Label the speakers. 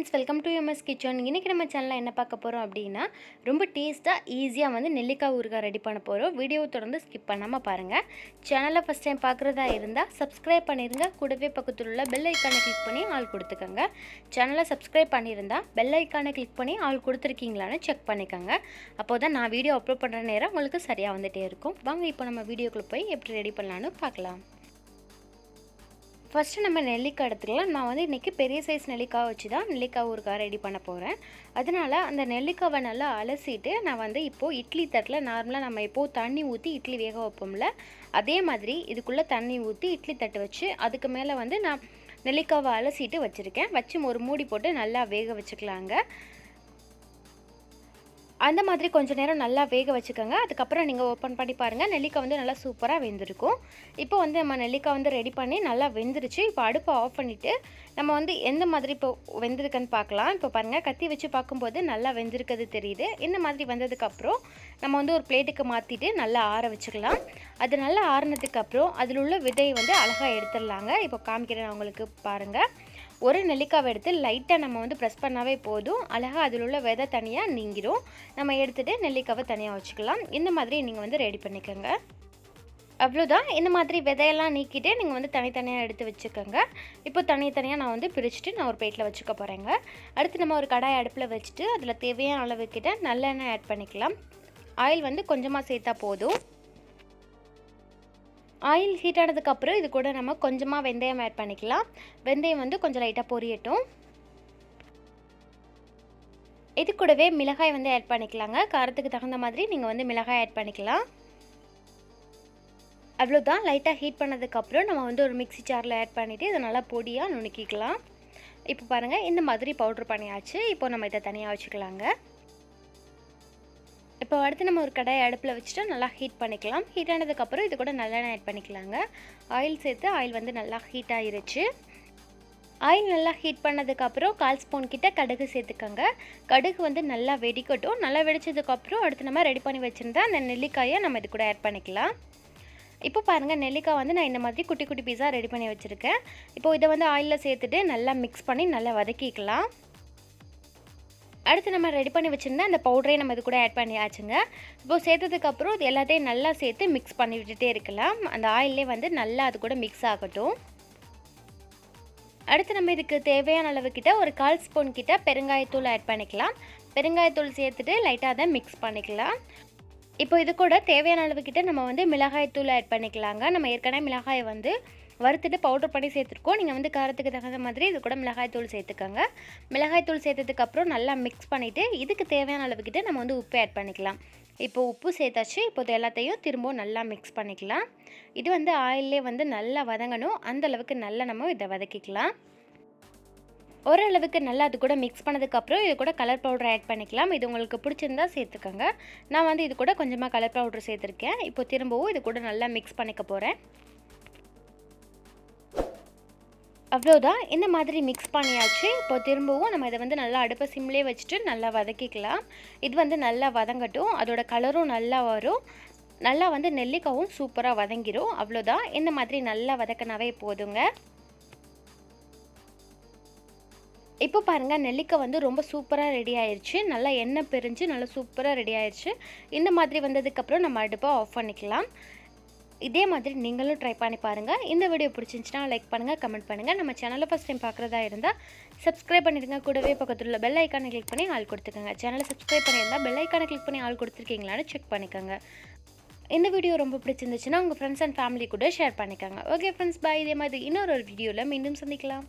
Speaker 1: Friends, welcome to MS kitchen. இன்றைக்கி நம்ம சேனலில் என்ன பார்க்க போகிறோம் அப்படின்னா, ரொம்ப டேஸ்ட்டாக ஈஸியாக வந்து நெல்லிக்காய் ஊறுகாய் ரெடி பண்ண போகிறோம். வீடியோ தொடர்ந்து ஸ்கிப் பண்ணாமல் பாருங்கள். சேனலை ஃபஸ்ட் டைம் பார்க்குறதா இருந்தால் சப்ஸ்கிரைப் பண்ணிடுங்க. கூடவே பக்கத்தில் உள்ள பெல் ஐக்கானை கிளிக் பண்ணி ஆல் கொடுத்துக்கோங்க. சேனலை சப்ஸ்கிரைப் பண்ணியிருந்தால் பெல் ஐக்கானை கிளிக் பண்ணி ஆல் கொடுத்துருக்கீங்களான்னு செக் பண்ணிக்கோங்க. அப்போ தான் நான் வீடியோ அப்லோட் பண்ணுற நேரம் உங்களுக்கு சரியாக வந்துகிட்டே இருக்கும். வாங்க இப்போ நம்ம வீடியோக்குள்ளே போய் எப்படி ரெடி பண்ணலான்னு பார்க்கலாம். ஃபஸ்ட்டு நம்ம நெல்லிக்காய் எடுத்துக்கலாம். நான் வந்து இன்றைக்கி பெரிய சைஸ் நெல்லிக்காய் வச்சு தான் நெல்லிக்காய் ஊறுகாய் ரெடி பண்ண போகிறேன். அதனால் அந்த நெல்லிக்காவை நல்லா அலசிட்டு நான் வந்து இப்போது இட்லி தட்டில் நார்மலாக நம்ம இப்போது தண்ணி ஊற்றி இட்லி வேக வைப்போம்ல, அதே மாதிரி இதுக்குள்ளே தண்ணி ஊற்றி இட்லி தட்டு வச்சு அதுக்கு மேலே வந்து நான் நெல்லிக்காவை அலசிட்டு வச்சுருக்கேன். வச்சு ஒரு மூடி போட்டு நல்லா வேக வச்சுக்கலாங்க. அந்த மாதிரி கொஞ்சம் நேரம் நல்லா வேக வச்சுக்கோங்க. அதுக்கப்புறம் நீங்கள் ஓப்பன் பண்ணி பாருங்கள், நெல்லிக்காய் வந்து நல்லா சூப்பராக வெந்திருக்கும். இப்போ வந்து நம்ம நெல்லிக்காய் வந்து ரெடி பண்ணி நல்லா வெந்துருச்சு. இப்போ அடுப்பை ஆஃப் பண்ணிவிட்டு நம்ம வந்து எந்த மாதிரி இப்போ வெந்திருக்குன்னு பார்க்கலாம். இப்போ பாருங்கள், கத்தி வச்சு பார்க்கும்போது நல்லா வெந்திருக்கிறது தெரியுது. இந்த மாதிரி வந்ததுக்கப்புறம் நம்ம வந்து ஒரு பிளேட்டுக்கு மாற்றிட்டு நல்லா ஆற வச்சுக்கலாம். அது நல்லா ஆறினதுக்கப்புறம் அதில் உள்ள விதையை வந்து அழகாக எடுத்துடலாங்க. இப்போ காமிக்கிறேன் உங்களுக்கு பாருங்கள். ஒரு நெல்லிக்காவை எடுத்து லைட்டாக நம்ம வந்து ப்ரெஸ் பண்ணாவே போதும், அழகாக அதில் உள்ள விதை தனியாக நீங்கிடும். நம்ம எடுத்துகிட்டு நெல்லிக்காவை தனியாக வச்சுக்கலாம். இந்த மாதிரி நீங்கள் வந்து ரெடி பண்ணிக்கோங்க. அவ்வளோதான். இந்த மாதிரி விதையெல்லாம் நீக்கிட்டு நீங்கள் வந்து தனித்தனியாக எடுத்து வச்சுக்கோங்க. இப்போ தனித்தனியாக நான் வந்து பிரிச்சுட்டு நான் ஒரு பிளேட்டில் வச்சுக்க போகிறேங்க. அடுத்து நம்ம ஒரு கடாய் அடுப்பில் வச்சுட்டு அதில் தேவையான அளவுக்கிட்ட நல்லெண்ணெய் ஆட் பண்ணிக்கலாம். ஆயில் வந்து கொஞ்சமாக சேர்த்தா போதும். ஆயில் ஹீட் ஆனதுக்கப்புறம் இது கூட நம்ம கொஞ்சமாக வெந்தயம் ஆட் பண்ணிக்கலாம். வெந்தயம் வந்து கொஞ்சம் லைட்டாக பொரியட்டும். இது கூடவே மிளகாய் வந்து ஆட் பண்ணிக்கலாங்க. காரத்துக்கு தகுந்த மாதிரி நீங்கள் வந்து மிளகாய் ஆட் பண்ணிக்கலாம். அவ்வளோதான். லைட்டாக ஹீட் பண்ணதுக்கப்புறம் நம்ம வந்து ஒரு மிக்ஸி ஜாரில் ஆட் பண்ணிவிட்டு இதை நல்லா பொடியாக நுணுக்கிக்கலாம். இப்போ பாருங்கள், இந்த மாதிரி பவுட்ரு பண்ணியாச்சு. இப்போ நம்ம இதை தனியாக வச்சுக்கலாங்க. இப்போ அடுத்து நம்ம ஒரு கடாயை அடுப்பில் வச்சுட்டு நல்லா ஹீட் பண்ணிக்கலாம். ஹீட் ஆனதுக்கப்புறம் இது கூட நல்லெண்ணெய் ஆட் பண்ணிக்கலாங்க. ஆயில் சேர்த்து ஆயில் வந்து நல்லா ஹீட் ஆகிருச்சு. ஆயில் நல்லா ஹீட் பண்ணதுக்கப்புறம் 1/4 ஸ்பூன் கிட்ட கடுகு சேர்த்துக்கோங்க. கடுகு வந்து நல்லா வெடிக்கட்டும். நல்லா வெடிச்சதுக்கப்புறம் அடுத்து நம்ம ரெடி பண்ணி வச்சுருந்தா அந்த நெல்லிக்காயை நம்ம இது கூட ஆட் பண்ணிக்கலாம். இப்போ பாருங்கள், நெல்லிக்காய் வந்து நான் இந்த மாதிரி குட்டி குட்டி பீஸாக ரெடி பண்ணி வச்சுருக்கேன். இப்போது இதை வந்து ஆயிலில் சேர்த்துட்டு நல்லா மிக்ஸ் பண்ணி நல்லா வதக்கிக்கலாம். அடுத்து நம்ம ரெடி பண்ணி வச்சுருந்தா அந்த பவுடரையும் நம்ம இது கூட ஆட் பண்ணியாச்சுங்க. இப்போது சேர்த்ததுக்கப்புறம் இது எல்லாத்தையும் நல்லா சேர்த்து மிக்ஸ் பண்ணி விட்டுட்டே இருக்கலாம். அந்த ஆயிலே வந்து நல்லா அது கூட மிக்ஸ் ஆகட்டும். அடுத்து நம்ம இதுக்கு தேவையான அளவுக்கிட்ட ஒரு 1/4 ஸ்பூன் கிட்ட பெருங்காயத்தூள் ஆட் பண்ணிக்கலாம். பெருங்காயத்தூள் சேர்த்துட்டு லைட்டாக அதை மிக்ஸ் பண்ணிக்கலாம். இப்போ இது கூட தேவையான அளவுக்கிட்ட நம்ம வந்து மிளகாய்த்தூள் ஆட் பண்ணிக்கலாங்க. நம்ம ஏற்கனவே மிளகாயை வந்து வறுத்துட்டு பவுடர் பண்ணி சேர்த்துருக்கோம். நீங்கள் வந்து காரத்துக்கு தகுந்த மாதிரி இது கூட மிளகாய்த்தூள் சேர்த்துக்கோங்க. மிளகாய்த்தூள் சேர்த்ததுக்கப்புறம் நல்லா மிக்ஸ் பண்ணிவிட்டு இதுக்கு தேவையான அளவுக்கிட்ட நம்ம வந்து உப்பு ஆட் பண்ணிக்கலாம். இப்போ உப்பு சேர்த்தாச்சு. இப்போ இது எல்லாத்தையும் திரும்பவும் நல்லா மிக்ஸ் பண்ணிக்கலாம். இது வந்து ஆயிலே வந்து நல்லா வதங்கணும். அந்தளவுக்கு நல்லா நம்ம இதை வதக்கிக்கலாம். ஓரளவுக்கு நல்லா அது கூட மிக்ஸ் பண்ணதுக்கப்புறம் இது கூட கலர் பவுடர் ஆட் பண்ணிக்கலாம். இது உங்களுக்கு பிடிச்சிருந்தா சேர்த்துக்கோங்க. நான் வந்து இது கூட கொஞ்சமாக கலர் பவுடர் சேர்த்துருக்கேன். இப்போ திரும்பவும் இது கூட நல்லா மிக்ஸ் பண்ணிக்க போகிறேன். அவ்வளோதான். இந்த மாதிரி மிக்ஸ் பண்ணியாச்சு. இப்போ திரும்பவும் நம்ம இதை வந்து நல்லா அடுப்பை சிம்லேயே வச்சுட்டு நல்லா வதக்கிக்கலாம். இது வந்து நல்லா வதங்கட்டும். அதோட கலரும் நல்லா வரும். நல்லா வந்து நெல்லிக்காவும் சூப்பராக வதங்கிடும். அவ்வளோதான். இந்த மாதிரி நல்லா வதக்கினாவே போதுங்க. இப்போ பாருங்கள், நெல்லிக்காய் வந்து ரொம்ப சூப்பராக ரெடி ஆயிடுச்சு. நல்லா எண்ணெய் பிரிஞ்சு நல்லா சூப்பராக ரெடி ஆயிடுச்சு. இந்த மாதிரி வந்ததுக்கப்புறம் நம்ம அடுப்பை ஆஃப் பண்ணிக்கலாம். இதே மாதிரி நீங்களும் ட்ரை பண்ணி பாருங்கள். இந்த வீடியோ பிடிச்சிருந்துச்சுன்னா லைக் பண்ணுங்கள், கமெண்ட் பண்ணுங்கள். நம்ம சேனலை ஃபஸ்ட் டைம் பார்க்குறதா இருந்தால் சப்ஸ்கிரைப் பண்ணிடுங்க. கூடவே பக்கத்தில் உள்ள பெல் ஐக்கானை கிளிக் பண்ணி ஆல் கொடுத்துக்கோங்க. சேனலை சப்ஸ்கிரைப் பண்ணியிருந்தால் பெல் ஐக்கானை கிளிக் பண்ணி ஆல் கொடுத்துருக்கீங்களான்னு செக் பண்ணிக்கோங்க. இந்த வீடியோ ரொம்ப பிடிச்சிருந்துச்சுன்னா உங்கள் ஃப்ரெண்ட்ஸ் அண்ட் ஃபேமிலி கூட ஷேர் பண்ணிக்கோங்க. ஓகே ஃப்ரெண்ட்ஸ், பாய். இதே மாதிரி இன்னொரு வீடியோவில் மீண்டும் சந்திக்கலாம்.